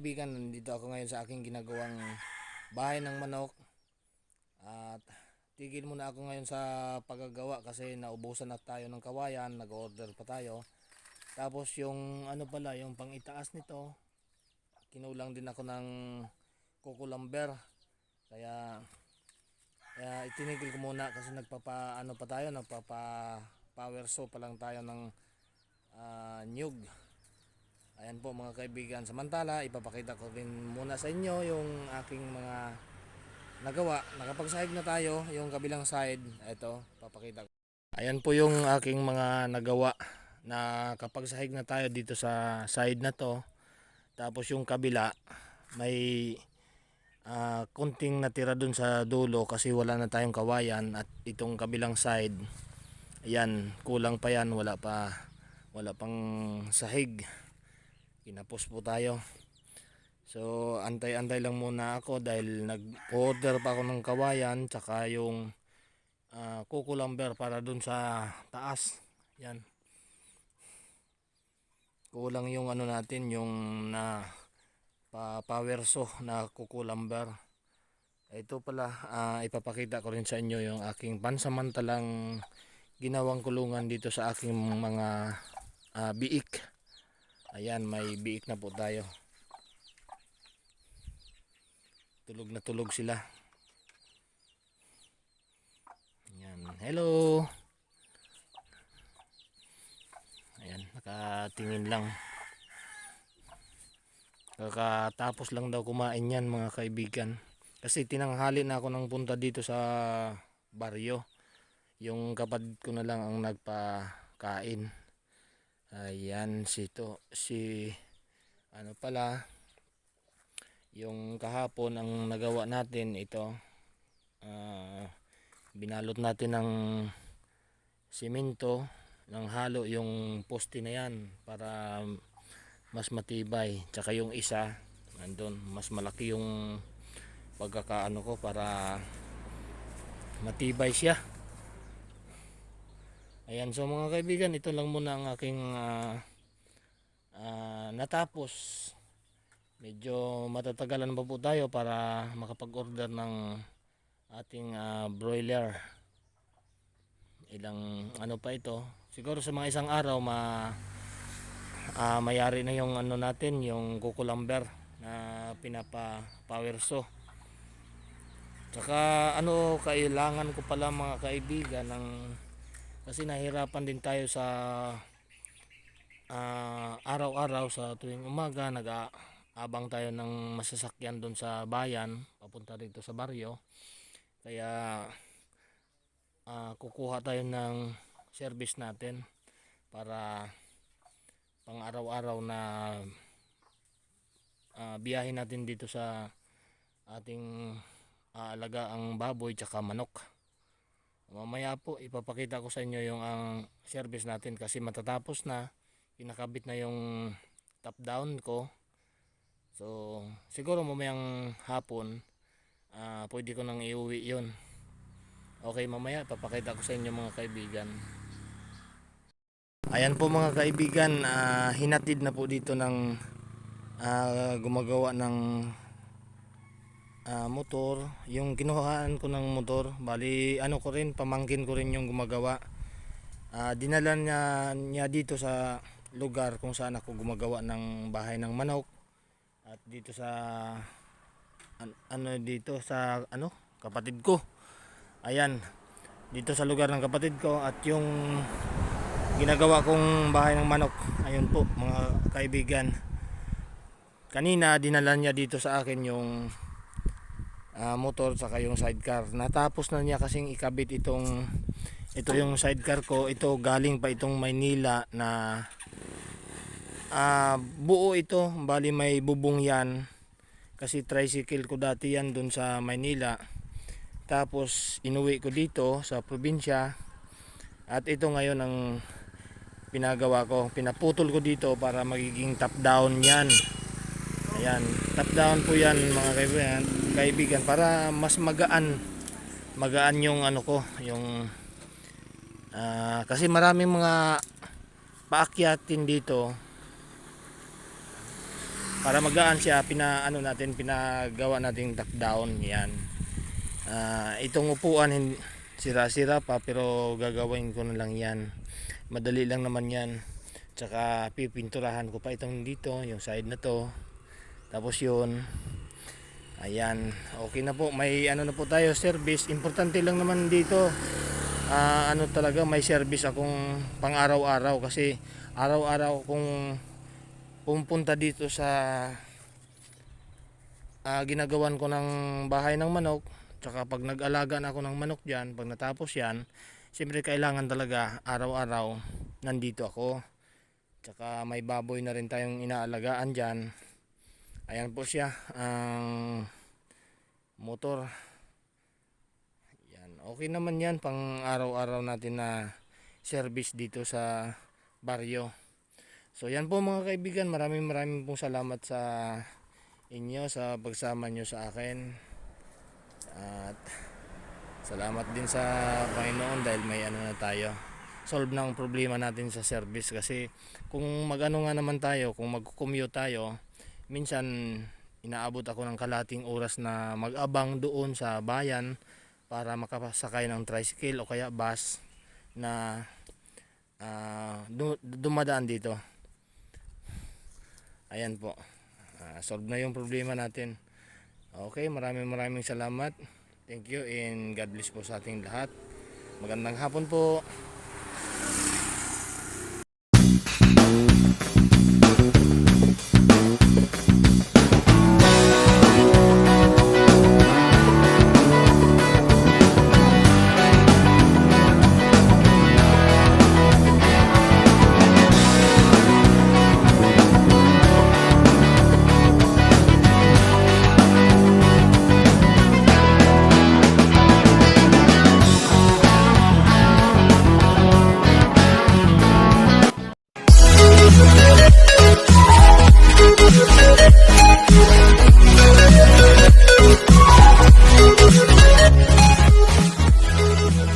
kaibigan, nandito ako ngayon sa aking ginagawang bahay ng manok. At tigil muna ako ngayon sa paggagawa kasi naubusan na tayo ng kawayan, nag-order pa tayo. Tapos yung ano pala, yung pang-itaas nito, kinulang din ako ng kukulamber. Kaya itinigil ko muna kasi nagpapa power saw pa lang tayo ng nyug. Ayan po mga kaibigan. Samantala, ipapakita ko rin muna sa inyo yung aking mga nagawa. Nakapagsahig na tayo, yung kabilang side. Ito, papakita ko. Ayan po yung aking mga nagawa. Nakapagsahig na tayo dito sa side na to. Tapos yung kabila, may kunting natira dun sa dulo kasi wala na tayong kawayan. At itong kabilang side, ayan, kulang pa yan. Wala pang sahig. Kinapos po tayo. So antay-antay lang muna ako dahil nag-order pa ako ng kawayan tsaka yung kukulamber para dun sa taas. Yan. Kulang yung ano natin, yung na power saw na kukulamber. Ito pala, ipapakita ko rin sa inyo yung aking pansamantalang ginawang kulungan dito sa aking mga biik. Ayan, may biik na po tayo. Tulog na tulog sila. Ayan, hello. Ayan, nakatingin lang. Kakatapos lang daw kumain yan mga kaibigan. Kasi tinanghali na ako nang punta dito sa baryo. Yung kapatid ko na lang ang nagpakain. Ayan, si ano pala, yung kahapon ang nagawa natin ito, binalot natin ng simento ng halo yung poste na yan para mas matibay. Tsaka yung isa nandun, mas malaki yung pagkakaano ko para matibay siya. Ayan, so mga kaibigan, ito lang muna ang aking natapos. Medyo matatagalan pa po tayo para makapag-order ng ating broiler. Ilang ano pa ito, siguro sa mga isang araw mayari na yung ano natin, yung kukulamber na pinapa power saw. Tsaka ano, kailangan ko pala mga kaibigan kasi nahirapan din tayo sa araw-araw sa tuwing umaga. Nag-aabang tayo ng masasakyan doon sa bayan papunta dito sa baryo. Kaya kukuha tayo ng service natin para pang araw-araw na biyahe natin dito sa ating alagaang baboy tsaka manok. Mamaya po ipapakita ko sa inyo yung ang service natin kasi matatapos na, kinakabit na yung top down ko. So siguro mamayang hapon pwede ko nang iuwi yun. Okay, mamaya papakita ko sa inyo mga kaibigan. Ayan po mga kaibigan, hinatid na po dito ng gumagawa ng motor. Yung kinuhaan ko ng motor, bali ano ko rin, pamangkin ko rin yung gumagawa. Dinala niya dito sa lugar kung saan ako gumagawa ng bahay ng manok. At dito sa dito sa kapatid ko. Ayan, dito sa lugar ng kapatid ko at yung ginagawa kong bahay ng manok. Ayun po mga kaibigan. Kanina dinala niya dito sa akin yung motor saka yung sidecar. Natapos na niya kasing ikabit ito yung sidecar ko. Ito galing pa itong Maynila na buo ito, bali may bubong yan kasi tricycle ko dati yan dun sa Maynila. Tapos inuwi ko dito sa probinsya at ito ngayon ang pinagawa ko, pinaputol ko dito para magiging top down yan. Ayan, top down po yan mga kaibigan para mas magaan yung ano ko, yung kasi maraming mga paakyatin dito. para magaan siya, pinagawa nating top down. Yan. Itong upuan sira-sira pa, pero gagawin ko na lang yan. Madali lang naman yan. Tsaka pipinturahan ko pa itong dito, yung side na to. Tapos yun, ayan, okay na po. May ano na po tayo, service. Importante lang naman dito, ano talaga, may service akong pang araw-araw. Kasi araw-araw kung pumunta dito sa ginagawan ko ng bahay ng manok. Tsaka pag nag-alaga na ako ng manok dyan, pag natapos yan, siyempre kailangan talaga araw-araw nandito ako. Tsaka may baboy na rin tayong inaalagaan dyan. Ayan po siya, ang motor. Yan, okay naman yan pang araw-araw natin na service dito sa baryo. So yan po mga kaibigan, maraming pong salamat sa inyo sa pagsama nyo sa akin. At salamat din sa Panginoon dahil may ano na tayo, solve ng problema natin sa service. Kasi kung mag-ano nga naman tayo, kung mag-commute tayo, minsan inaabot ako ng kalating oras na mag-abang doon sa bayan para makasakay ng tricycle o kaya bus na dumadaan dito. Ayan po, solve na yung problema natin. Okay, maraming salamat. Thank you and God bless po sa ating lahat. Magandang hapon po.